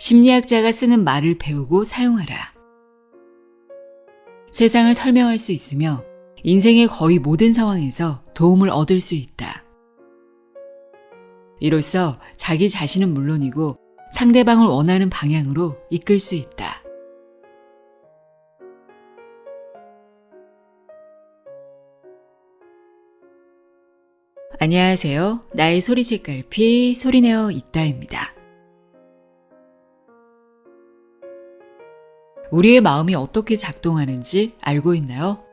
심리학자가 쓰는 말을 배우고 사용하라. 세상을 설명할 수 있으며 인생의 거의 모든 상황에서 도움을 얻을 수 있다. 이로써 자기 자신은 물론이고 상대방을 원하는 방향으로 이끌 수 있다. 안녕하세요. 나의 소리책갈피 소리내어 있다입니다. 우리의 마음이 어떻게 작동하는지 알고 있나요?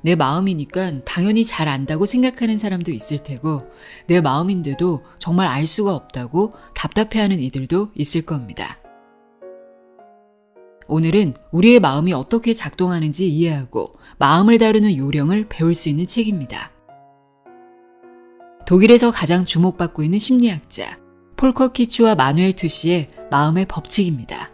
내 마음이니까 당연히 잘 안다고 생각하는 사람도 있을 테고, 내 마음인데도 정말 알 수가 없다고 답답해하는 이들도 있을 겁니다. 오늘은 우리의 마음이 어떻게 작동하는지 이해하고 마음을 다루는 요령을 배울 수 있는 책입니다. 독일에서 가장 주목받고 있는 심리학자 폴커 키츠와 마누엘 투시의 마음의 법칙입니다.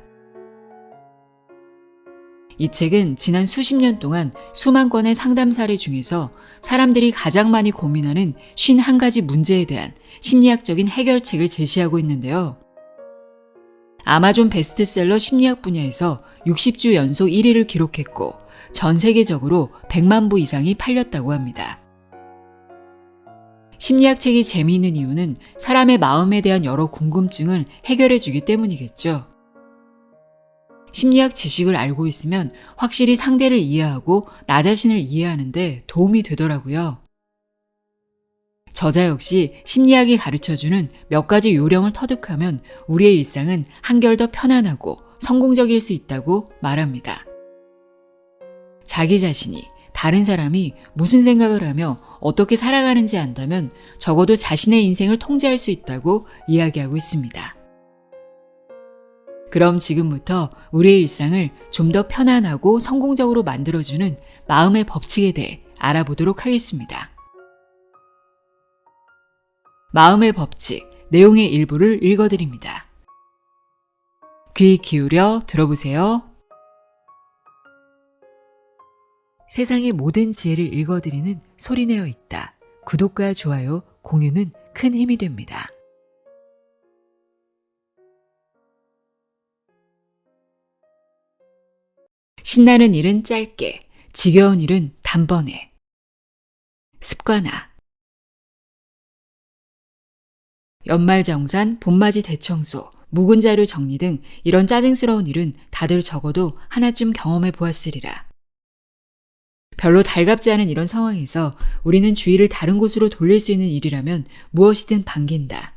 이 책은 지난 수십 년 동안 수만 건의 상담 사례 중에서 사람들이 가장 많이 고민하는 51가지 문제에 대한 심리학적인 해결책을 제시하고 있는데요. 아마존 베스트셀러 심리학 분야에서 60주 연속 1위를 기록했고 전 세계적으로 100만 부 이상이 팔렸다고 합니다. 심리학 책이 재미있는 이유는 사람의 마음에 대한 여러 궁금증을 해결해 주기 때문이겠죠. 심리학 지식을 알고 있으면 확실히 상대를 이해하고 나 자신을 이해하는데 도움이 되더라고요. 저자 역시 심리학이 가르쳐주는 몇 가지 요령을 터득하면 우리의 일상은 한결 더 편안하고 성공적일 수 있다고 말합니다. 자기 자신이 다른 사람이 무슨 생각을 하며 어떻게 살아가는지 안다면 적어도 자신의 인생을 통제할 수 있다고 이야기하고 있습니다. 그럼 지금부터 우리의 일상을 좀 더 편안하고 성공적으로 만들어주는 마음의 법칙에 대해 알아보도록 하겠습니다. 마음의 법칙, 내용의 일부를 읽어드립니다. 귀 기울여 들어보세요. 세상의 모든 지혜를 읽어드리는 소리내어 있다. 구독과 좋아요, 공유는 큰 힘이 됩니다. 신나는 일은 짧게, 지겨운 일은 단번에. 습관화. 연말정산, 봄맞이 대청소, 묵은 자료 정리 등 이런 짜증스러운 일은 다들 적어도 하나쯤 경험해 보았으리라. 별로 달갑지 않은 이런 상황에서 우리는 주의를 다른 곳으로 돌릴 수 있는 일이라면 무엇이든 반긴다.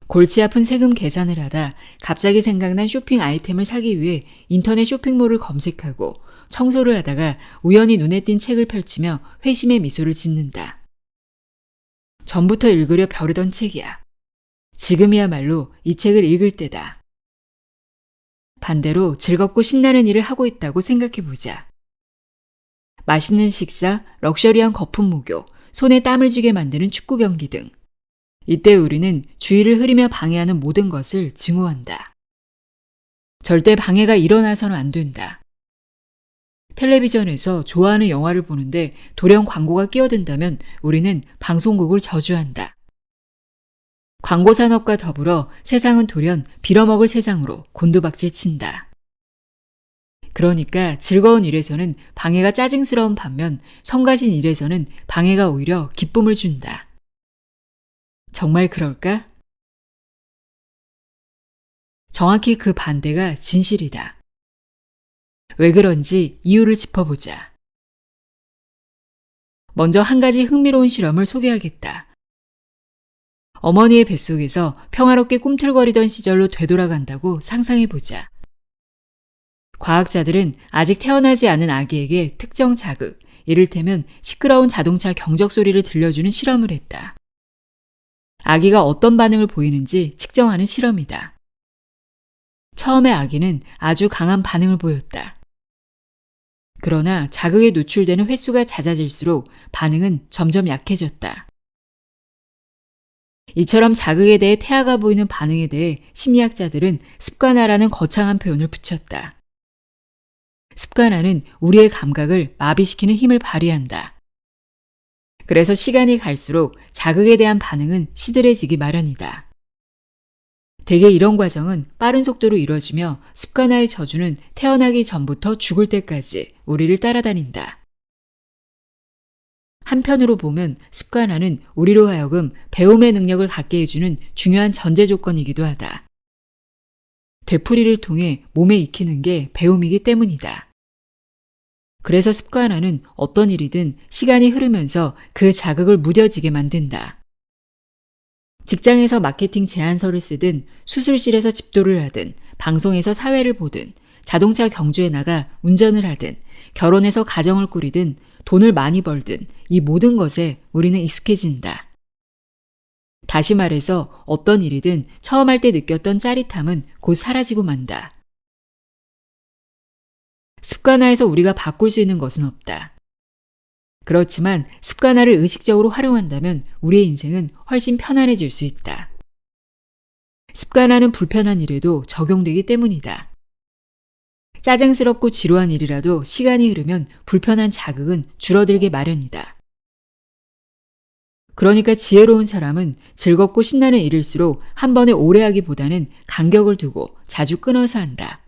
골치 아픈 세금 계산을 하다 갑자기 생각난 쇼핑 아이템을 사기 위해 인터넷 쇼핑몰을 검색하고 청소를 하다가 우연히 눈에 띈 책을 펼치며 회심의 미소를 짓는다. 전부터 읽으려 벼르던 책이야. 지금이야말로 이 책을 읽을 때다. 반대로 즐겁고 신나는 일을 하고 있다고 생각해보자. 맛있는 식사, 럭셔리한 거품 목욕, 손에 땀을 쥐게 만드는 축구 경기 등. 이때 우리는 주의를 흐리며 방해하는 모든 것을 증오한다. 절대 방해가 일어나서는 안 된다. 텔레비전에서 좋아하는 영화를 보는데 돌연 광고가 끼어든다면 우리는 방송국을 저주한다. 광고 산업과 더불어 세상은 돌연 빌어먹을 세상으로 곤두박질 친다. 그러니까 즐거운 일에서는 방해가 짜증스러운 반면 성가신 일에서는 방해가 오히려 기쁨을 준다. 정말 그럴까? 정확히 그 반대가 진실이다. 왜 그런지 이유를 짚어보자. 먼저 한 가지 흥미로운 실험을 소개하겠다. 어머니의 뱃속에서 평화롭게 꿈틀거리던 시절로 되돌아간다고 상상해보자. 과학자들은 아직 태어나지 않은 아기에게 특정 자극, 이를테면 시끄러운 자동차 경적 소리를 들려주는 실험을 했다. 아기가 어떤 반응을 보이는지 측정하는 실험이다. 처음에 아기는 아주 강한 반응을 보였다. 그러나 자극에 노출되는 횟수가 잦아질수록 반응은 점점 약해졌다. 이처럼 자극에 대해 태아가 보이는 반응에 대해 심리학자들은 습관화라는 거창한 표현을 붙였다. 습관화는 우리의 감각을 마비시키는 힘을 발휘한다. 그래서 시간이 갈수록 자극에 대한 반응은 시들해지기 마련이다. 대개 이런 과정은 빠른 속도로 이루어지며 습관화의 저주는 태어나기 전부터 죽을 때까지 우리를 따라다닌다. 한편으로 보면 습관화는 우리로 하여금 배움의 능력을 갖게 해주는 중요한 전제 조건이기도 하다. 되풀이를 통해 몸에 익히는 게 배움이기 때문이다. 그래서 습관화는 어떤 일이든 시간이 흐르면서 그 자극을 무뎌지게 만든다. 직장에서 마케팅 제안서를 쓰든 수술실에서 집도를 하든 방송에서 사회를 보든 자동차 경주에 나가 운전을 하든 결혼해서 가정을 꾸리든 돈을 많이 벌든 이 모든 것에 우리는 익숙해진다. 다시 말해서 어떤 일이든 처음 할 때 느꼈던 짜릿함은 곧 사라지고 만다. 습관화에서 우리가 바꿀 수 있는 것은 없다. 그렇지만 습관화를 의식적으로 활용한다면 우리의 인생은 훨씬 편안해질 수 있다. 습관화는 불편한 일에도 적용되기 때문이다. 짜증스럽고 지루한 일이라도 시간이 흐르면 불편한 자극은 줄어들게 마련이다. 그러니까 지혜로운 사람은 즐겁고 신나는 일일수록 한 번에 오래 하기보다는 간격을 두고 자주 끊어서 한다.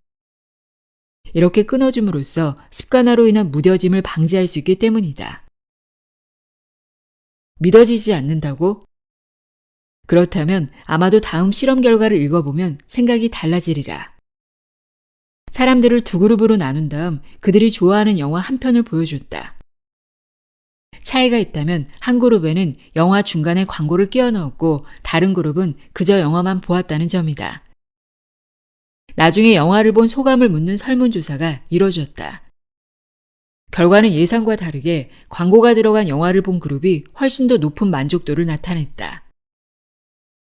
이렇게 끊어줌으로써 습관화로 인한 무뎌짐을 방지할 수 있기 때문이다. 믿어지지 않는다고? 그렇다면 아마도 다음 실험 결과를 읽어보면 생각이 달라지리라. 사람들을 두 그룹으로 나눈 다음 그들이 좋아하는 영화 한 편을 보여줬다. 차이가 있다면 한 그룹에는 영화 중간에 광고를 끼워 넣었고 다른 그룹은 그저 영화만 보았다는 점이다. 나중에 영화를 본 소감을 묻는 설문조사가 이뤄졌다. 결과는 예상과 다르게 광고가 들어간 영화를 본 그룹이 훨씬 더 높은 만족도를 나타냈다.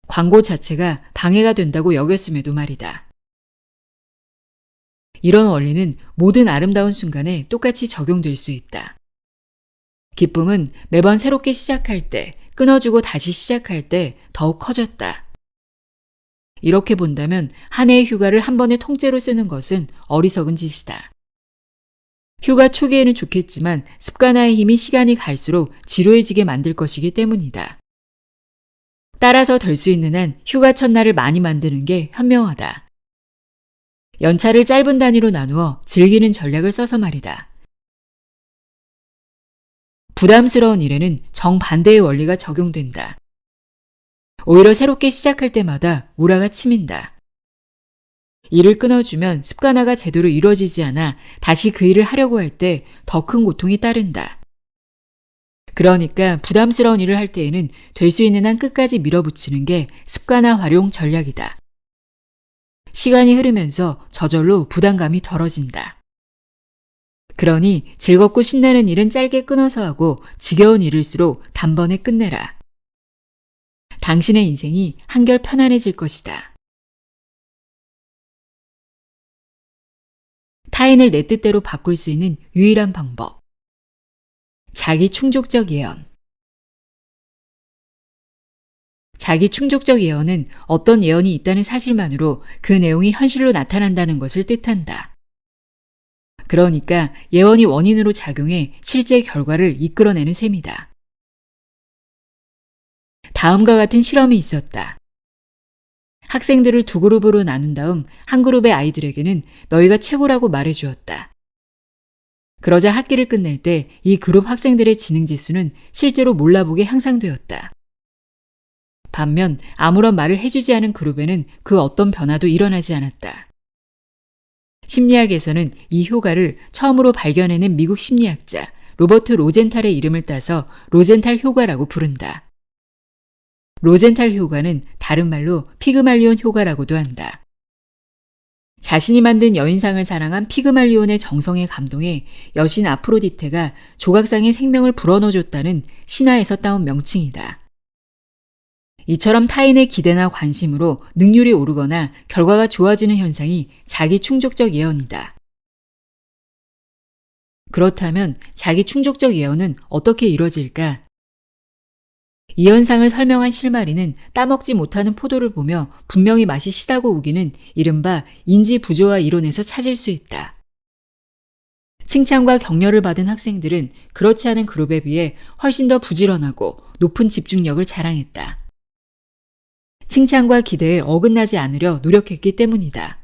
광고 자체가 방해가 된다고 여겼음에도 말이다. 이런 원리는 모든 아름다운 순간에 똑같이 적용될 수 있다. 기쁨은 매번 새롭게 시작할 때, 끊어주고 다시 시작할 때 더욱 커졌다. 이렇게 본다면 한 해의 휴가를 한 번에 통째로 쓰는 것은 어리석은 짓이다. 휴가 초기에는 좋겠지만 습관화의 힘이 시간이 갈수록 지루해지게 만들 것이기 때문이다. 따라서 될 수 있는 한 휴가 첫날을 많이 만드는 게 현명하다. 연차를 짧은 단위로 나누어 즐기는 전략을 써서 말이다. 부담스러운 일에는 정반대의 원리가 적용된다. 오히려 새롭게 시작할 때마다 우라가 치민다. 일을 끊어주면 습관화가 제대로 이루어지지 않아 다시 그 일을 하려고 할 때 더 큰 고통이 따른다. 그러니까 부담스러운 일을 할 때에는 될 수 있는 한 끝까지 밀어붙이는 게 습관화 활용 전략이다. 시간이 흐르면서 저절로 부담감이 덜어진다. 그러니 즐겁고 신나는 일은 짧게 끊어서 하고 지겨운 일일수록 단번에 끝내라. 당신의 인생이 한결 편안해질 것이다. 타인을 내 뜻대로 바꿀 수 있는 유일한 방법. 자기 충족적 예언. 자기 충족적 예언은 어떤 예언이 있다는 사실만으로 그 내용이 현실로 나타난다는 것을 뜻한다. 그러니까 예언이 원인으로 작용해 실제 결과를 이끌어내는 셈이다. 다음과 같은 실험이 있었다. 학생들을 두 그룹으로 나눈 다음 한 그룹의 아이들에게는 너희가 최고라고 말해주었다. 그러자 학기를 끝낼 때 이 그룹 학생들의 지능지수는 실제로 몰라보게 향상되었다. 반면 아무런 말을 해주지 않은 그룹에는 그 어떤 변화도 일어나지 않았다. 심리학에서는 이 효과를 처음으로 발견해낸 미국 심리학자 로버트 로젠탈의 이름을 따서 로젠탈 효과라고 부른다. 로젠탈 효과는 다른 말로 피그말리온 효과라고도 한다. 자신이 만든 여인상을 사랑한 피그말리온의 정성에 감동해 여신 아프로디테가 조각상의 생명을 불어넣어줬다는 신화에서 따온 명칭이다. 이처럼 타인의 기대나 관심으로 능률이 오르거나 결과가 좋아지는 현상이 자기 충족적 예언이다. 그렇다면 자기 충족적 예언은 어떻게 이루어질까? 이 현상을 설명한 실마리는 따먹지 못하는 포도를 보며 분명히 맛이 시다고 우기는 이른바 인지 부조화 이론에서 찾을 수 있다. 칭찬과 격려를 받은 학생들은 그렇지 않은 그룹에 비해 훨씬 더 부지런하고 높은 집중력을 자랑했다. 칭찬과 기대에 어긋나지 않으려 노력했기 때문이다.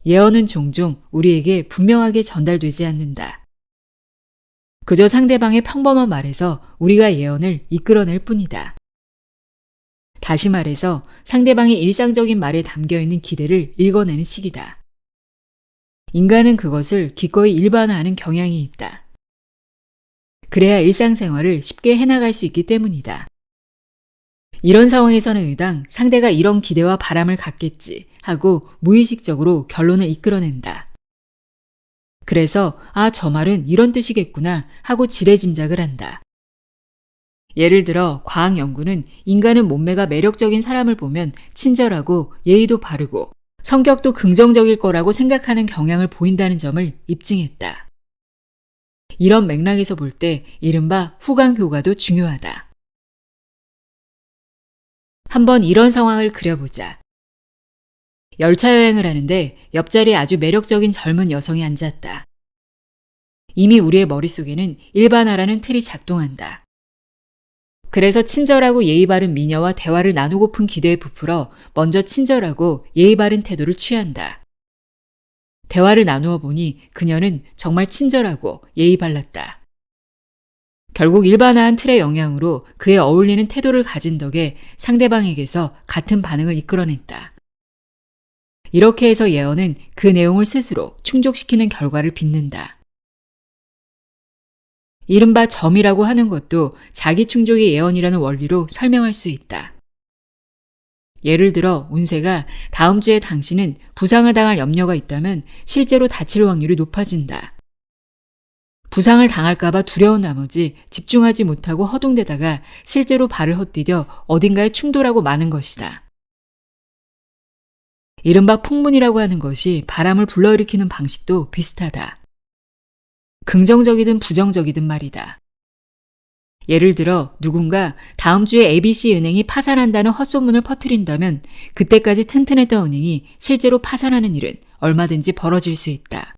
예언은 종종 우리에게 분명하게 전달되지 않는다. 그저 상대방의 평범한 말에서 우리가 예언을 이끌어낼 뿐이다. 다시 말해서 상대방의 일상적인 말에 담겨있는 기대를 읽어내는 시기다. 인간은 그것을 기꺼이 일반화하는 경향이 있다. 그래야 일상생활을 쉽게 해나갈 수 있기 때문이다. 이런 상황에서는 의당 상대가 이런 기대와 바람을 갖겠지 하고 무의식적으로 결론을 이끌어낸다. 그래서 저 말은 이런 뜻이겠구나 하고 지레짐작을 한다. 예를 들어 과학 연구는 인간은 몸매가 매력적인 사람을 보면 친절하고 예의도 바르고 성격도 긍정적일 거라고 생각하는 경향을 보인다는 점을 입증했다. 이런 맥락에서 볼 때 이른바 후광 효과도 중요하다. 한번 이런 상황을 그려보자. 열차 여행을 하는데 옆자리에 아주 매력적인 젊은 여성이 앉았다. 이미 우리의 머릿속에는 일반화라는 틀이 작동한다. 그래서 친절하고 예의 바른 미녀와 대화를 나누고픈 기대에 부풀어 먼저 친절하고 예의 바른 태도를 취한다. 대화를 나누어 보니 그녀는 정말 친절하고 예의 발랐다. 결국 일반화한 틀의 영향으로 그에 어울리는 태도를 가진 덕에 상대방에게서 같은 반응을 이끌어냈다. 이렇게 해서 예언은 그 내용을 스스로 충족시키는 결과를 빚는다. 이른바 점이라고 하는 것도 자기 충족의 예언이라는 원리로 설명할 수 있다. 예를 들어 운세가 다음 주에 당신은 부상을 당할 염려가 있다면 실제로 다칠 확률이 높아진다. 부상을 당할까봐 두려운 나머지 집중하지 못하고 허둥대다가 실제로 발을 헛디뎌 어딘가에 충돌하고 마는 것이다. 이른바 풍문이라고 하는 것이 바람을 불러일으키는 방식도 비슷하다. 긍정적이든 부정적이든 말이다. 예를 들어 누군가 다음 주에 ABC은행이 파산한다는 헛소문을 퍼뜨린다면 그때까지 튼튼했던 은행이 실제로 파산하는 일은 얼마든지 벌어질 수 있다.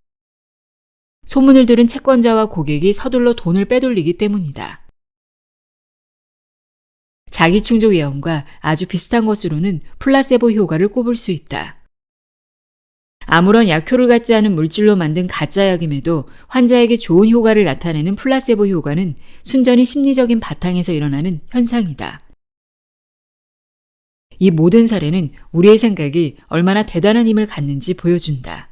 소문을 들은 채권자와 고객이 서둘러 돈을 빼돌리기 때문이다. 자기충족 예언과 아주 비슷한 것으로는 플라세보 효과를 꼽을 수 있다. 아무런 약효를 갖지 않은 물질로 만든 가짜약임에도 환자에게 좋은 효과를 나타내는 플라세보 효과는 순전히 심리적인 바탕에서 일어나는 현상이다. 이 모든 사례는 우리의 생각이 얼마나 대단한 힘을 갖는지 보여준다.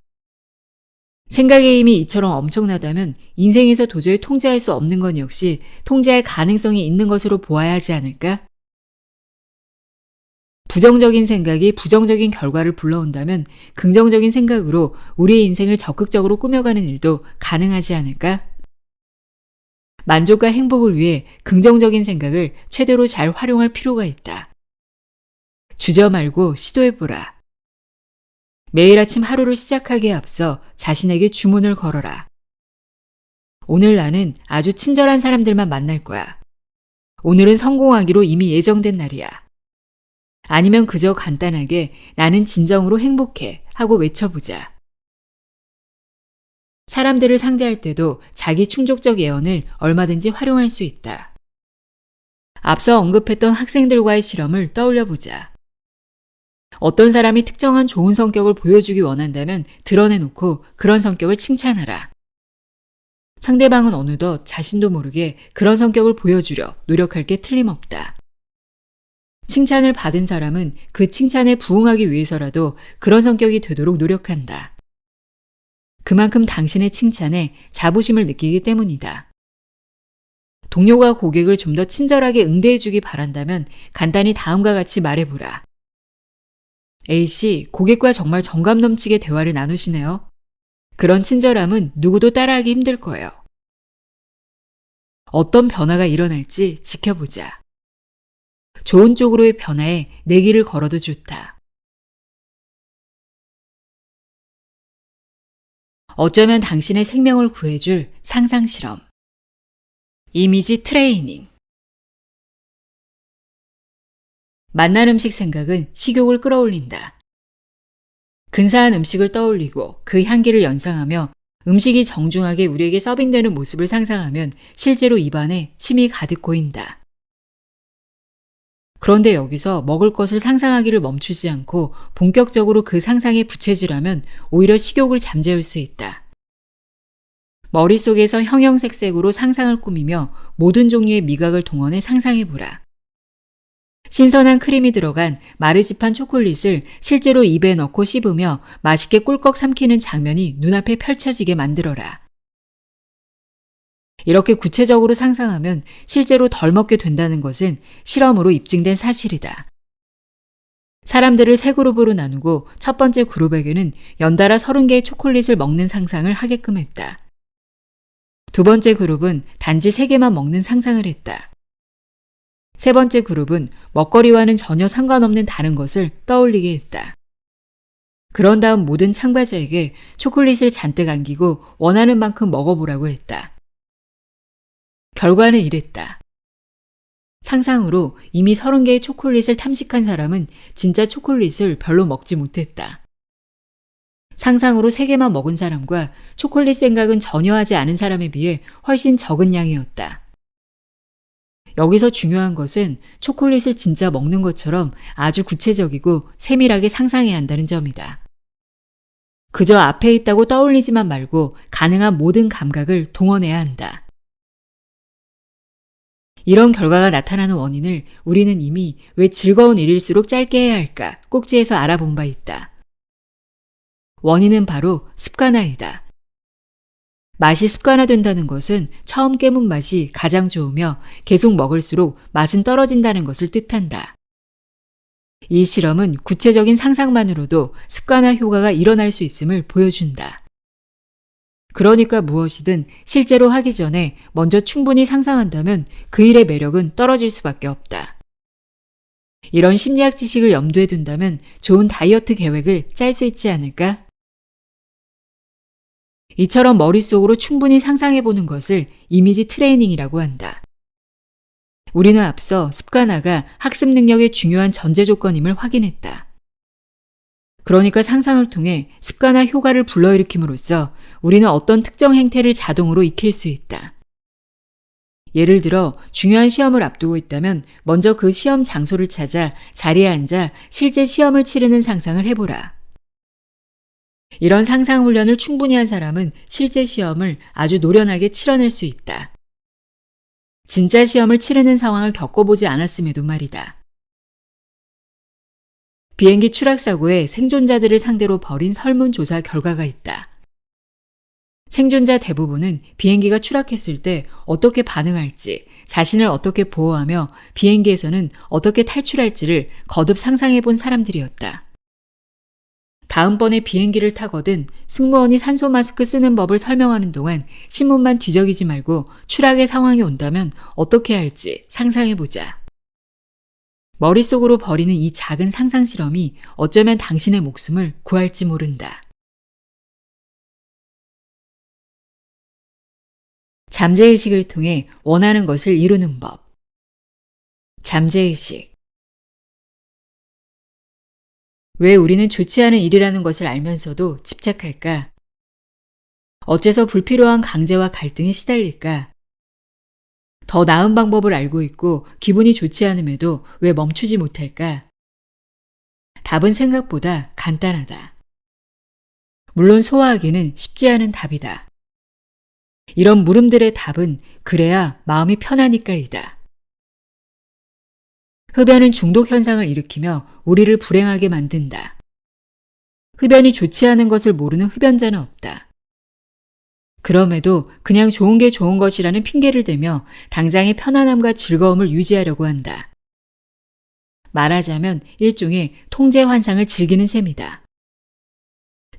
생각의 힘이 이처럼 엄청나다면 인생에서 도저히 통제할 수 없는 건 역시 통제할 가능성이 있는 것으로 보아야 하지 않을까? 부정적인 생각이 부정적인 결과를 불러온다면 긍정적인 생각으로 우리의 인생을 적극적으로 꾸며가는 일도 가능하지 않을까? 만족과 행복을 위해 긍정적인 생각을 최대로 잘 활용할 필요가 있다. 주저 말고 시도해보라. 매일 아침 하루를 시작하기에 앞서 자신에게 주문을 걸어라. 오늘 나는 아주 친절한 사람들만 만날 거야. 오늘은 성공하기로 이미 예정된 날이야. 아니면 그저 간단하게 나는 진정으로 행복해 하고 외쳐보자. 사람들을 상대할 때도 자기 충족적 예언을 얼마든지 활용할 수 있다. 앞서 언급했던 학생들과의 실험을 떠올려보자. 어떤 사람이 특정한 좋은 성격을 보여주기 원한다면 드러내놓고 그런 성격을 칭찬하라. 상대방은 어느덧 자신도 모르게 그런 성격을 보여주려 노력할 게 틀림없다. 칭찬을 받은 사람은 그 칭찬에 부응하기 위해서라도 그런 성격이 되도록 노력한다. 그만큼 당신의 칭찬에 자부심을 느끼기 때문이다. 동료가 고객을 좀 더 친절하게 응대해주기 바란다면 간단히 다음과 같이 말해보라. A씨, 고객과 정말 정감 넘치게 대화를 나누시네요. 그런 친절함은 누구도 따라하기 힘들 거예요. 어떤 변화가 일어날지 지켜보자. 좋은 쪽으로의 변화에 내 길을 걸어도 좋다. 어쩌면 당신의 생명을 구해줄 상상실험. 이미지 트레이닝. 맛난 음식 생각은 식욕을 끌어올린다. 근사한 음식을 떠올리고 그 향기를 연상하며 음식이 정중하게 우리에게 서빙되는 모습을 상상하면 실제로 입안에 침이 가득 고인다. 그런데 여기서 먹을 것을 상상하기를 멈추지 않고 본격적으로 그 상상에 부채질하면 오히려 식욕을 잠재울 수 있다. 머릿속에서 형형색색으로 상상을 꾸미며 모든 종류의 미각을 동원해 상상해보라. 신선한 크림이 들어간 마르지판 초콜릿을 실제로 입에 넣고 씹으며 맛있게 꿀꺽 삼키는 장면이 눈앞에 펼쳐지게 만들어라. 이렇게 구체적으로 상상하면 실제로 덜 먹게 된다는 것은 실험으로 입증된 사실이다. 사람들을 세 그룹으로 나누고 첫 번째 그룹에게는 연달아 30개의 초콜릿을 먹는 상상을 하게끔 했다. 두 번째 그룹은 단지 3개만 먹는 상상을 했다. 세 번째 그룹은 먹거리와는 전혀 상관없는 다른 것을 떠올리게 했다. 그런 다음 모든 참가자에게 초콜릿을 잔뜩 안기고 원하는 만큼 먹어보라고 했다. 결과는 이랬다. 상상으로 이미 30개의 초콜릿을 탐식한 사람은 진짜 초콜릿을 별로 먹지 못했다. 상상으로 3개만 먹은 사람과 초콜릿 생각은 전혀 하지 않은 사람에 비해 훨씬 적은 양이었다. 여기서 중요한 것은 초콜릿을 진짜 먹는 것처럼 아주 구체적이고 세밀하게 상상해야 한다는 점이다. 그저 앞에 있다고 떠올리지만 말고 가능한 모든 감각을 동원해야 한다. 이런 결과가 나타나는 원인을 우리는 이미 왜 즐거운 일일수록 짧게 해야 할까 꼭지에서 알아본 바 있다. 원인은 바로 습관화이다. 맛이 습관화된다는 것은 처음 깨문 맛이 가장 좋으며 계속 먹을수록 맛은 떨어진다는 것을 뜻한다. 이 실험은 구체적인 상상만으로도 습관화 효과가 일어날 수 있음을 보여준다. 그러니까 무엇이든 실제로 하기 전에 먼저 충분히 상상한다면 그 일의 매력은 떨어질 수밖에 없다. 이런 심리학 지식을 염두에 둔다면 좋은 다이어트 계획을 짤 수 있지 않을까? 이처럼 머릿속으로 충분히 상상해보는 것을 이미지 트레이닝이라고 한다. 우리는 앞서 습관화가 학습 능력의 중요한 전제 조건임을 확인했다. 그러니까 상상을 통해 습관화 효과를 불러일으킴으로써 우리는 어떤 특정 행태를 자동으로 익힐 수 있다. 예를 들어 중요한 시험을 앞두고 있다면 먼저 그 시험 장소를 찾아 자리에 앉아 실제 시험을 치르는 상상을 해보라. 이런 상상 훈련을 충분히 한 사람은 실제 시험을 아주 노련하게 치러낼 수 있다. 진짜 시험을 치르는 상황을 겪어보지 않았음에도 말이다. 비행기 추락사고에 생존자들을 상대로 벌인 설문조사 결과가 있다. 생존자 대부분은 비행기가 추락했을 때 어떻게 반응할지, 자신을 어떻게 보호하며 비행기에서는 어떻게 탈출할지를 거듭 상상해 본 사람들이었다. 다음번에 비행기를 타거든 승무원이 산소 마스크 쓰는 법을 설명하는 동안 신문만 뒤적이지 말고 추락의 상황이 온다면 어떻게 할지 상상해보자. 머릿속으로 벌이는 이 작은 상상 실험이 어쩌면 당신의 목숨을 구할지 모른다. 잠재의식을 통해 원하는 것을 이루는 법. 잠재의식. 왜 우리는 좋지 않은 일이라는 것을 알면서도 집착할까? 어째서 불필요한 강제와 갈등에 시달릴까? 더 나은 방법을 알고 있고 기분이 좋지 않음에도 왜 멈추지 못할까? 답은 생각보다 간단하다. 물론 소화하기는 쉽지 않은 답이다. 이런 물음들의 답은 그래야 마음이 편하니까이다. 흡연은 중독 현상을 일으키며 우리를 불행하게 만든다. 흡연이 좋지 않은 것을 모르는 흡연자는 없다. 그럼에도 그냥 좋은 게 좋은 것이라는 핑계를 대며 당장의 편안함과 즐거움을 유지하려고 한다. 말하자면 일종의 통제 환상을 즐기는 셈이다.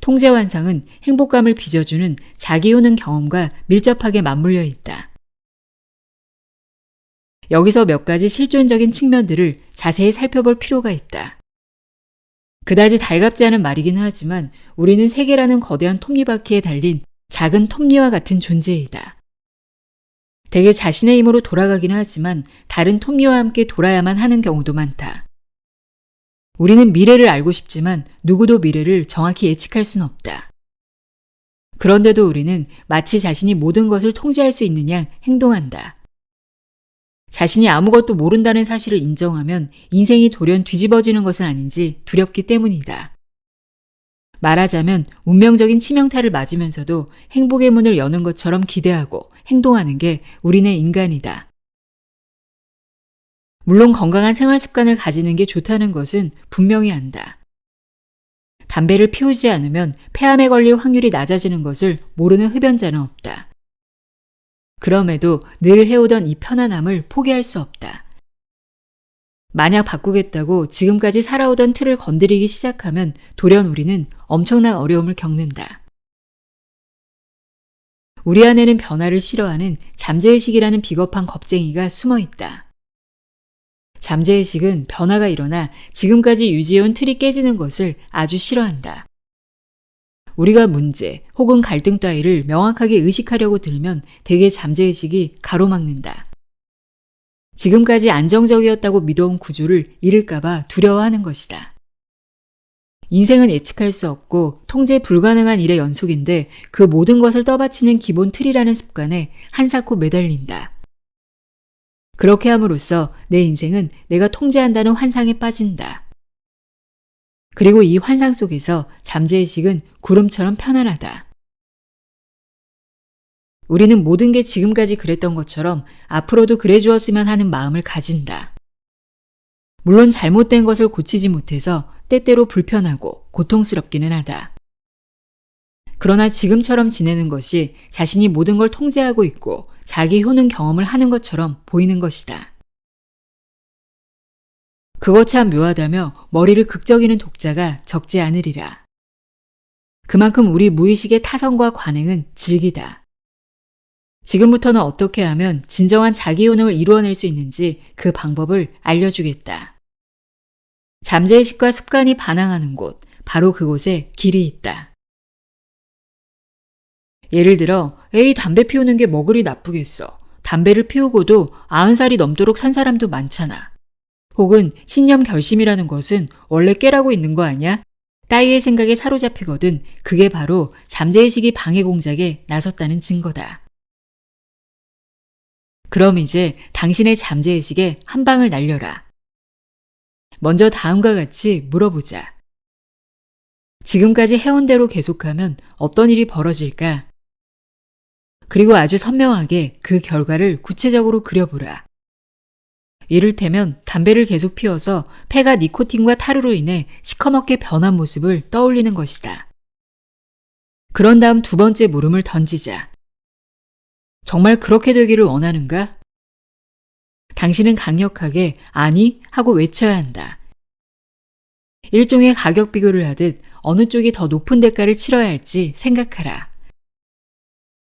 통제 환상은 행복감을 빚어주는 자기 효능 경험과 밀접하게 맞물려 있다. 여기서 몇 가지 실존적인 측면들을 자세히 살펴볼 필요가 있다. 그다지 달갑지 않은 말이긴 하지만 우리는 세계라는 거대한 톱니바퀴에 달린 작은 톱니와 같은 존재이다. 대개 자신의 힘으로 돌아가긴 하지만 다른 톱니와 함께 돌아야만 하는 경우도 많다. 우리는 미래를 알고 싶지만 누구도 미래를 정확히 예측할 수는 없다. 그런데도 우리는 마치 자신이 모든 것을 통제할 수 있는 양 행동한다. 자신이 아무것도 모른다는 사실을 인정하면 인생이 돌연 뒤집어지는 것은 아닌지 두렵기 때문이다. 말하자면 운명적인 치명타를 맞으면서도 행복의 문을 여는 것처럼 기대하고 행동하는 게 우리네 인간이다. 물론 건강한 생활 습관을 가지는 게 좋다는 것은 분명히 안다. 담배를 피우지 않으면 폐암에 걸릴 확률이 낮아지는 것을 모르는 흡연자는 없다. 그럼에도 늘 해오던 이 편안함을 포기할 수 없다. 만약 바꾸겠다고 지금까지 살아오던 틀을 건드리기 시작하면 돌연 우리는 엄청난 어려움을 겪는다. 우리 안에는 변화를 싫어하는 잠재의식이라는 비겁한 겁쟁이가 숨어 있다. 잠재의식은 변화가 일어나 지금까지 유지해온 틀이 깨지는 것을 아주 싫어한다. 우리가 문제 혹은 갈등 따위를 명확하게 의식하려고 들면 대개 잠재의식이 가로막는다. 지금까지 안정적이었다고 믿어온 구조를 잃을까봐 두려워하는 것이다. 인생은 예측할 수 없고 통제 불가능한 일의 연속인데 그 모든 것을 떠받치는 기본 틀이라는 습관에 한사코 매달린다. 그렇게 함으로써 내 인생은 내가 통제한다는 환상에 빠진다. 그리고 이 환상 속에서 잠재의식은 구름처럼 편안하다. 우리는 모든 게 지금까지 그랬던 것처럼 앞으로도 그래 주었으면 하는 마음을 가진다. 물론 잘못된 것을 고치지 못해서 때때로 불편하고 고통스럽기는 하다. 그러나 지금처럼 지내는 것이 자신이 모든 걸 통제하고 있고 자기 효능 경험을 하는 것처럼 보이는 것이다. 그거 참 묘하다며 머리를 극적이는 독자가 적지 않으리라. 그만큼 우리 무의식의 타성과 관행은 질기다. 지금부터는 어떻게 하면 진정한 자기 효능을 이루어낼 수 있는지 그 방법을 알려주겠다. 잠재의식과 습관이 반항하는 곳, 바로 그곳에 길이 있다. 예를 들어, 에이, 담배 피우는 게 뭐 그리 나쁘겠어. 담배를 피우고도 90살이 넘도록 산 사람도 많잖아. 혹은 신념 결심이라는 것은 원래 깨라고 있는 거 아니야? 따위의 생각에 사로잡히거든 그게 바로 잠재의식이 방해 공작에 나섰다는 증거다. 그럼 이제 당신의 잠재의식에 한 방을 날려라. 먼저 다음과 같이 물어보자. 지금까지 해온 대로 계속하면 어떤 일이 벌어질까? 그리고 아주 선명하게 그 결과를 구체적으로 그려보라. 이를테면 담배를 계속 피워서 폐가 니코틴과 타르로 인해 시커멓게 변한 모습을 떠올리는 것이다. 그런 다음 두 번째 물음을 던지자. 정말 그렇게 되기를 원하는가? 당신은 강력하게 아니 하고 외쳐야 한다. 일종의 가격 비교를 하듯 어느 쪽이 더 높은 대가를 치러야 할지 생각하라.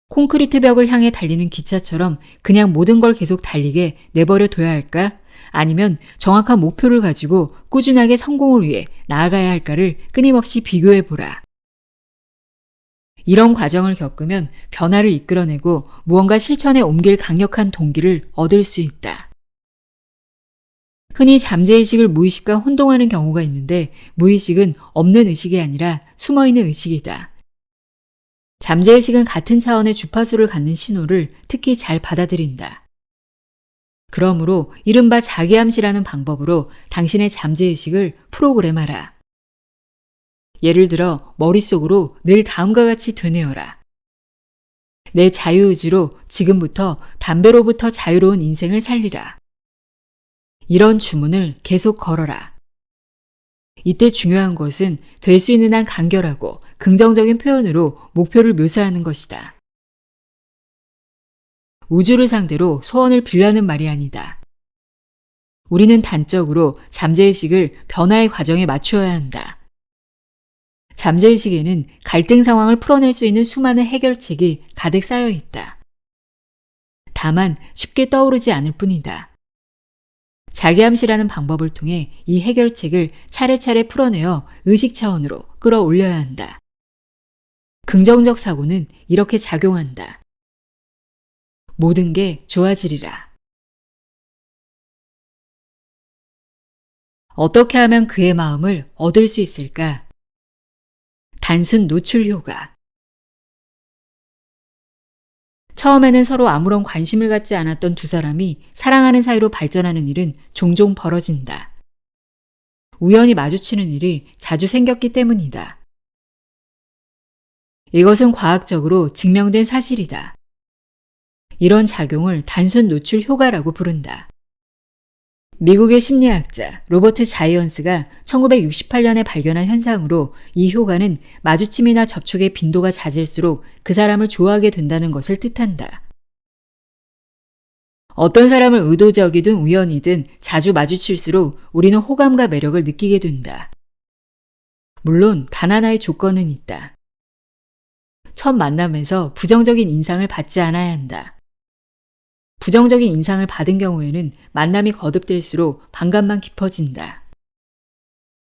콘크리트 벽을 향해 달리는 기차처럼 그냥 모든 걸 계속 달리게 내버려 둬야 할까? 아니면 정확한 목표를 가지고 꾸준하게 성공을 위해 나아가야 할까를 끊임없이 비교해보라. 이런 과정을 겪으면 변화를 이끌어내고 무언가 실천에 옮길 강력한 동기를 얻을 수 있다. 흔히 잠재의식을 무의식과 혼동하는 경우가 있는데 무의식은 없는 의식이 아니라 숨어있는 의식이다. 잠재의식은 같은 차원의 주파수를 갖는 신호를 특히 잘 받아들인다. 그러므로 이른바 자기암시라는 방법으로 당신의 잠재의식을 프로그램하라. 예를 들어 머릿속으로 늘 다음과 같이 되뇌어라. 내 자유의지로 지금부터 담배로부터 자유로운 인생을 살리라. 이런 주문을 계속 걸어라. 이때 중요한 것은 될 수 있는 한 간결하고 긍정적인 표현으로 목표를 묘사하는 것이다. 우주를 상대로 소원을 빌라는 말이 아니다. 우리는 단적으로 잠재의식을 변화의 과정에 맞춰야 한다. 잠재의식에는 갈등 상황을 풀어낼 수 있는 수많은 해결책이 가득 쌓여 있다. 다만 쉽게 떠오르지 않을 뿐이다. 자기암시라는 방법을 통해 이 해결책을 차례차례 풀어내어 의식 차원으로 끌어올려야 한다. 긍정적 사고는 이렇게 작용한다. 모든 게 좋아지리라. 어떻게 하면 그의 마음을 얻을 수 있을까? 단순 노출 효과. 처음에는 서로 아무런 관심을 갖지 않았던 두 사람이 사랑하는 사이로 발전하는 일은 종종 벌어진다. 우연히 마주치는 일이 자주 생겼기 때문이다. 이것은 과학적으로 증명된 사실이다. 이런 작용을 단순 노출 효과라고 부른다. 미국의 심리학자 로버트 자이언스가 1968년에 발견한 현상으로 이 효과는 마주침이나 접촉의 빈도가 잦을수록 그 사람을 좋아하게 된다는 것을 뜻한다. 어떤 사람을 의도적이든 우연이든 자주 마주칠수록 우리는 호감과 매력을 느끼게 된다. 물론 단 하나의 조건은 있다. 첫 만남에서 부정적인 인상을 받지 않아야 한다. 부정적인 인상을 받은 경우에는 만남이 거듭될수록 반감만 깊어진다.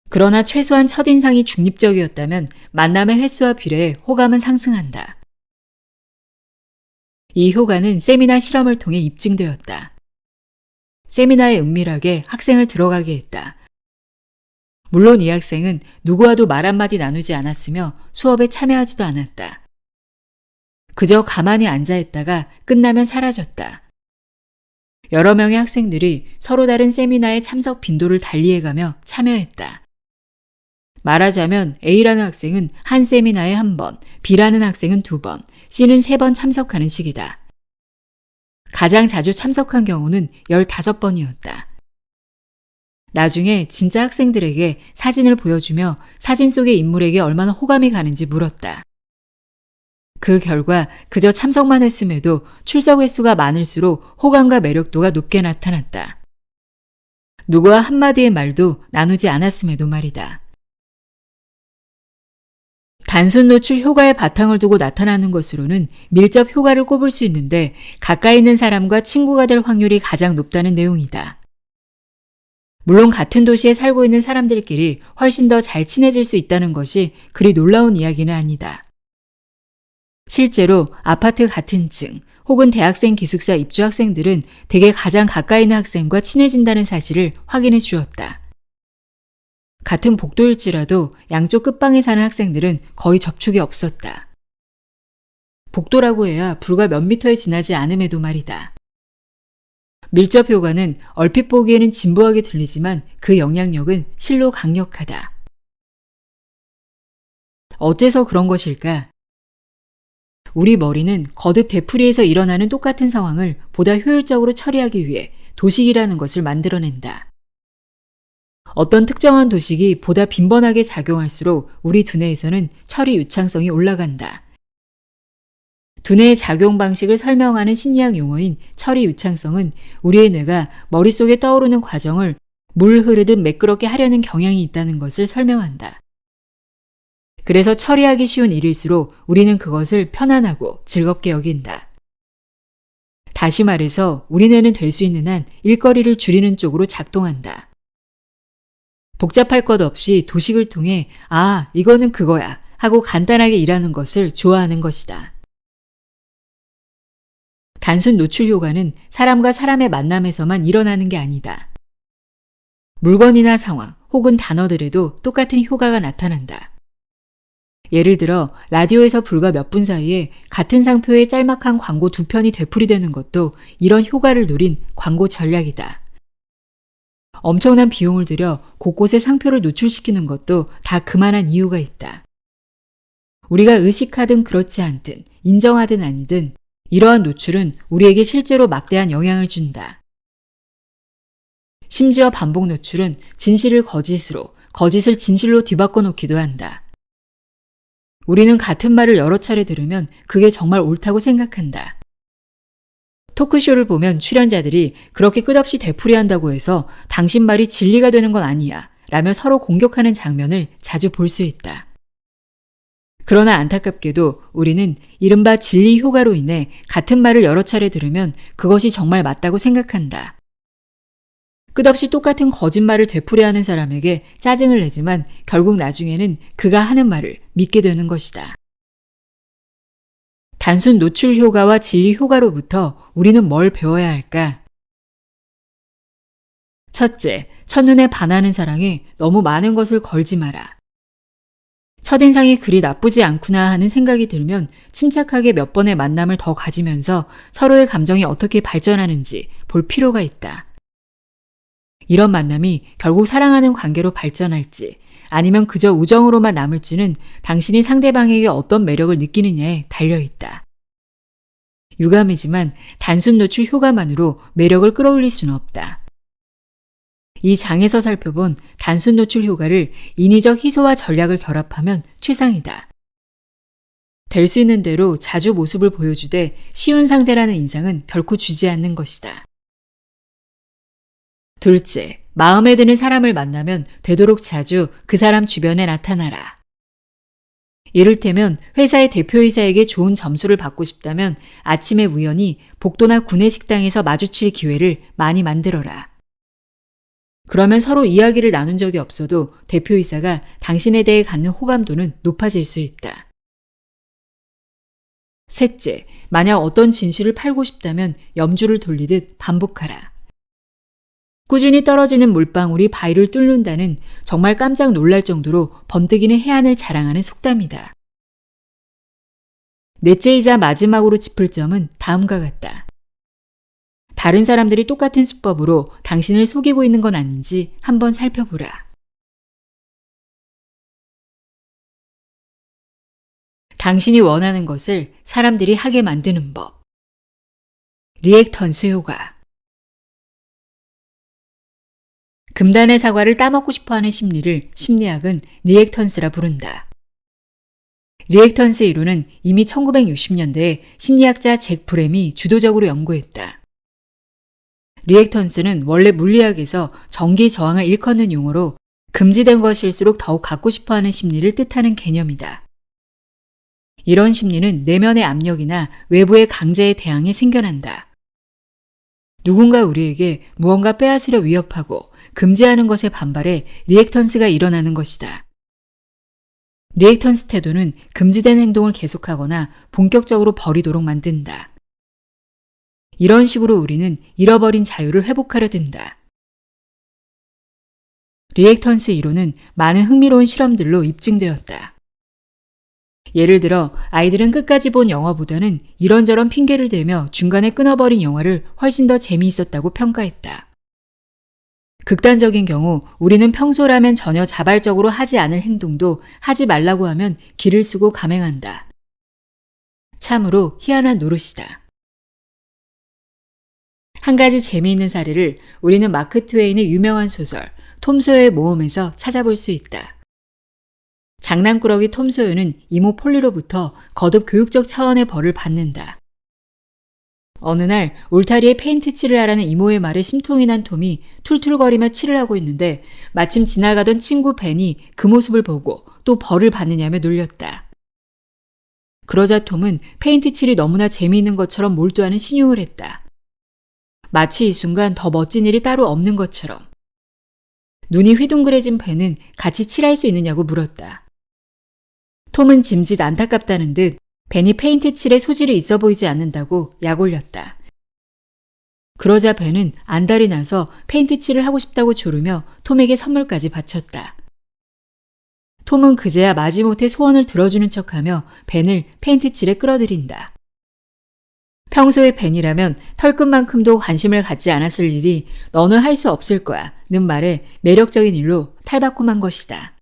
그러나 최소한 첫인상이 중립적이었다면 만남의 횟수와 비례해 호감은 상승한다. 이 효과는 세미나 실험을 통해 입증되었다. 세미나에 은밀하게 학생을 들어가게 했다. 물론 이 학생은 누구와도 말 한마디 나누지 않았으며 수업에 참여하지도 않았다. 그저 가만히 앉아 있다가 끝나면 사라졌다. 여러 명의 학생들이 서로 다른 세미나의 참석 빈도를 달리해가며 참여했다. 말하자면 A라는 학생은 한 세미나에 1번, B라는 학생은 2번, C는 3번 참석하는 식이다. 가장 자주 참석한 경우는 15번이었다. 나중에 진짜 학생들에게 사진을 보여주며 사진 속의 인물에게 얼마나 호감이 가는지 물었다. 그 결과 그저 참석만 했음에도 출석 횟수가 많을수록 호감과 매력도가 높게 나타났다. 누구와 한마디의 말도 나누지 않았음에도 말이다. 단순 노출 효과의 바탕을 두고 나타나는 것으로는 밀접 효과를 꼽을 수 있는데 가까이 있는 사람과 친구가 될 확률이 가장 높다는 내용이다. 물론 같은 도시에 살고 있는 사람들끼리 훨씬 더 잘 친해질 수 있다는 것이 그리 놀라운 이야기는 아니다. 실제로 아파트 같은 층 혹은 대학생 기숙사 입주 학생들은 대개 가장 가까이 있는 학생과 친해진다는 사실을 확인해 주었다. 같은 복도일지라도 양쪽 끝방에 사는 학생들은 거의 접촉이 없었다. 복도라고 해야 불과 몇 미터에 지나지 않음에도 말이다. 밀접 효과는 얼핏 보기에는 진부하게 들리지만 그 영향력은 실로 강력하다. 어째서 그런 것일까? 우리 머리는 거듭 되풀이해서 일어나는 똑같은 상황을 보다 효율적으로 처리하기 위해 도식이라는 것을 만들어낸다. 어떤 특정한 도식이 보다 빈번하게 작용할수록 우리 두뇌에서는 처리 유창성이 올라간다. 두뇌의 작용 방식을 설명하는 심리학 용어인 처리 유창성은 우리의 뇌가 머릿속에 떠오르는 과정을 물 흐르듯 매끄럽게 하려는 경향이 있다는 것을 설명한다. 그래서 처리하기 쉬운 일일수록 우리는 그것을 편안하고 즐겁게 여긴다. 다시 말해서 우리 뇌는 될 수 있는 한 일거리를 줄이는 쪽으로 작동한다. 복잡할 것 없이 도식을 통해 아, 이거는 그거야 하고 간단하게 일하는 것을 좋아하는 것이다. 단순 노출 효과는 사람과 사람의 만남에서만 일어나는 게 아니다. 물건이나 상황 혹은 단어들에도 똑같은 효과가 나타난다. 예를 들어 라디오에서 불과 몇 분 사이에 같은 상표의 짤막한 광고 2편이 되풀이되는 것도 이런 효과를 노린 광고 전략이다. 엄청난 비용을 들여 곳곳에 상표를 노출시키는 것도 다 그만한 이유가 있다. 우리가 의식하든 그렇지 않든 인정하든 아니든 이러한 노출은 우리에게 실제로 막대한 영향을 준다. 심지어 반복 노출은 진실을 거짓으로, 거짓을 진실로 뒤바꿔 놓기도 한다. 우리는 같은 말을 여러 차례 들으면 그게 정말 옳다고 생각한다. 토크쇼를 보면 출연자들이 그렇게 끝없이 되풀이한다고 해서 당신 말이 진리가 되는 건 아니야 라며 서로 공격하는 장면을 자주 볼 수 있다. 그러나 안타깝게도 우리는 이른바 진리 효과로 인해 같은 말을 여러 차례 들으면 그것이 정말 맞다고 생각한다. 끝없이 똑같은 거짓말을 되풀이하는 사람에게 짜증을 내지만 결국 나중에는 그가 하는 말을 믿게 되는 것이다. 단순 노출 효과와 진리 효과로부터 우리는 뭘 배워야 할까? 첫째, 첫눈에 반하는 사랑에 너무 많은 것을 걸지 마라. 첫인상이 그리 나쁘지 않구나 하는 생각이 들면 침착하게 몇 번의 만남을 더 가지면서 서로의 감정이 어떻게 발전하는지 볼 필요가 있다. 이런 만남이 결국 사랑하는 관계로 발전할지 아니면 그저 우정으로만 남을지는 당신이 상대방에게 어떤 매력을 느끼느냐에 달려있다. 유감이지만 단순 노출 효과만으로 매력을 끌어올릴 수는 없다. 이 장에서 살펴본 단순 노출 효과를 인위적 희소와 전략을 결합하면 최상이다. 될 수 있는 대로 자주 모습을 보여주되 쉬운 상대라는 인상은 결코 주지 않는 것이다. 둘째, 마음에 드는 사람을 만나면 되도록 자주 그 사람 주변에 나타나라. 이를테면 회사의 대표이사에게 좋은 점수를 받고 싶다면 아침에 우연히 복도나 구내식당에서 마주칠 기회를 많이 만들어라. 그러면 서로 이야기를 나눈 적이 없어도 대표이사가 당신에 대해 갖는 호감도는 높아질 수 있다. 셋째, 만약 어떤 진실을 팔고 싶다면 염주를 돌리듯 반복하라. 꾸준히 떨어지는 물방울이 바위를 뚫는다는 정말 깜짝 놀랄 정도로 번뜩이는 해안을 자랑하는 속담이다. 넷째이자 마지막으로 짚을 점은 다음과 같다. 다른 사람들이 똑같은 수법으로 당신을 속이고 있는 건 아닌지 한번 살펴보라. 당신이 원하는 것을 사람들이 하게 만드는 법. 리액턴스 효과. 금단의 사과를 따먹고 싶어하는 심리를 심리학은 리액턴스라 부른다. 리액턴스 이론은 이미 1960년대에 심리학자 잭 브램이 주도적으로 연구했다. 리액턴스는 원래 물리학에서 전기 저항을 일컫는 용어로 금지된 것일수록 더욱 갖고 싶어하는 심리를 뜻하는 개념이다. 이런 심리는 내면의 압력이나 외부의 강제에 대항해 생겨난다. 누군가 우리에게 무언가 빼앗으려 위협하고 금지하는 것에 반발해 리액턴스가 일어나는 것이다. 리액턴스 태도는 금지된 행동을 계속하거나 본격적으로 버리도록 만든다. 이런 식으로 우리는 잃어버린 자유를 회복하려 든다. 리액턴스 이론은 많은 흥미로운 실험들로 입증되었다. 예를 들어 아이들은 끝까지 본 영화보다는 이런저런 핑계를 대며 중간에 끊어버린 영화를 훨씬 더 재미있었다고 평가했다. 극단적인 경우 우리는 평소라면 전혀 자발적으로 하지 않을 행동도 하지 말라고 하면 기를 쓰고 감행한다. 참으로 희한한 노릇이다. 한 가지 재미있는 사례를 우리는 마크 트웨인의 유명한 소설 톰 소여의 모험에서 찾아볼 수 있다. 장난꾸러기 톰 소여는 이모 폴리로부터 거듭 교육적 차원의 벌을 받는다. 어느 날 울타리에 페인트 칠을 하라는 이모의 말에 심통이 난 톰이 툴툴거리며 칠을 하고 있는데 마침 지나가던 친구 벤이 그 모습을 보고 또 벌을 받느냐며 놀렸다. 그러자 톰은 페인트 칠이 너무나 재미있는 것처럼 몰두하는 신용을 했다. 마치 이 순간 더 멋진 일이 따로 없는 것처럼. 눈이 휘둥그레진 벤은 같이 칠할 수 있느냐고 물었다. 톰은 짐짓 안타깝다는 듯 벤이 페인트 칠에 소질이 있어 보이지 않는다고 약 올렸다. 그러자 벤은 안달이 나서 페인트 칠을 하고 싶다고 조르며 톰에게 선물까지 바쳤다. 톰은 그제야 마지못해 소원을 들어주는 척하며 벤을 페인트 칠에 끌어들인다. 평소에 벤이라면 털끝만큼도 관심을 갖지 않았을 일이 너는 할 수 없을 거야 는 말에 매력적인 일로 탈바꿈한 것이다.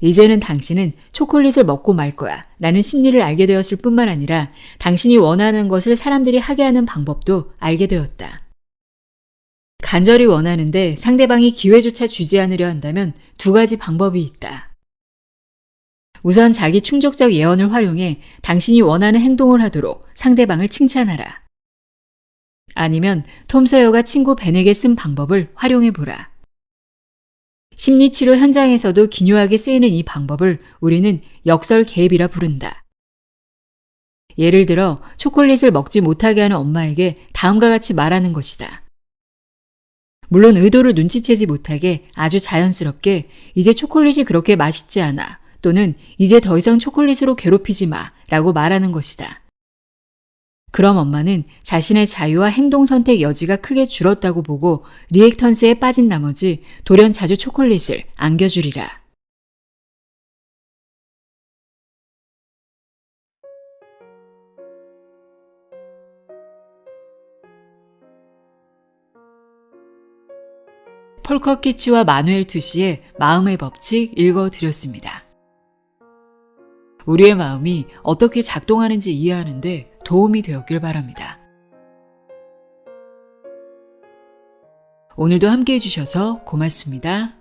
이제는 당신은 초콜릿을 먹고 말 거야 라는 심리를 알게 되었을 뿐만 아니라 당신이 원하는 것을 사람들이 하게 하는 방법도 알게 되었다. 간절히 원하는데 상대방이 기회조차 주지 않으려 한다면 두 가지 방법이 있다. 우선 자기 충족적 예언을 활용해 당신이 원하는 행동을 하도록 상대방을 칭찬하라. 아니면 톰 소여가 친구 벤에게 쓴 방법을 활용해보라. 심리치료 현장에서도 기묘하게 쓰이는 이 방법을 우리는 역설 개입이라 부른다. 예를 들어 초콜릿을 먹지 못하게 하는 엄마에게 다음과 같이 말하는 것이다. 물론 의도를 눈치채지 못하게 아주 자연스럽게 이제 초콜릿이 그렇게 맛있지 않아 또는 이제 더 이상 초콜릿으로 괴롭히지 마 라고 말하는 것이다. 그럼 엄마는 자신의 자유와 행동 선택 여지가 크게 줄었다고 보고 리액턴스에 빠진 나머지 돌연 자주 초콜릿을 안겨주리라. 폴커 키치와 마누엘 투시의 마음의 법칙 읽어드렸습니다. 우리의 마음이 어떻게 작동하는지 이해하는데 도움이 되었길 바랍니다. 오늘도 함께 해주셔서 고맙습니다.